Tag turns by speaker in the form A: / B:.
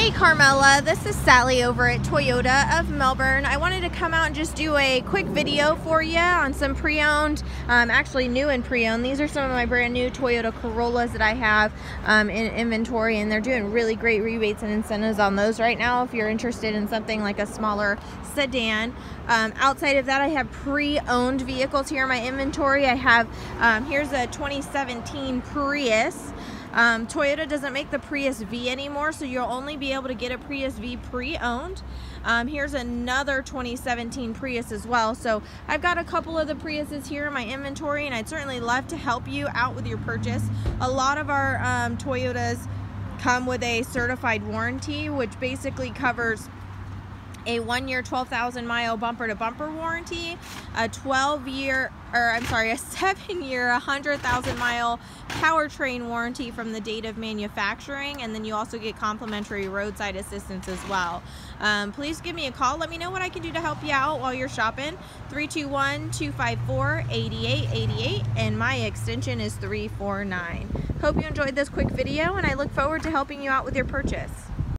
A: Hey Carmella, this is Sally over at Toyota of Melbourne. I wanted to come out and just do a quick video for you on some pre-owned, actually new and pre-owned. These are some of my brand new Toyota Corollas that I have in inventory, and they're doing really great rebates and incentives on those right now if you're interested in something like a smaller sedan. Outside of that, I have pre-owned vehicles here in my inventory. I have, here's a 2017 Prius. Toyota doesn't make the Prius V anymore, so you'll only be able to get a Prius V pre-owned. Here's another 2017 Prius as well. So I've got a couple of the Priuses here in my inventory, and I'd certainly love to help you out with your purchase. A lot of our Toyotas come with a certified warranty, which basically covers a 1-year 12,000 mile bumper to bumper warranty, a 7-year 100,000 mile powertrain warranty from the date of manufacturing, and then you also get complimentary roadside assistance as well. Please give me a call. Let me know what I can do to help you out while you're shopping. 321-254-8888, and my extension is 349. Hope you enjoyed this quick video, and I look forward to helping you out with your purchase.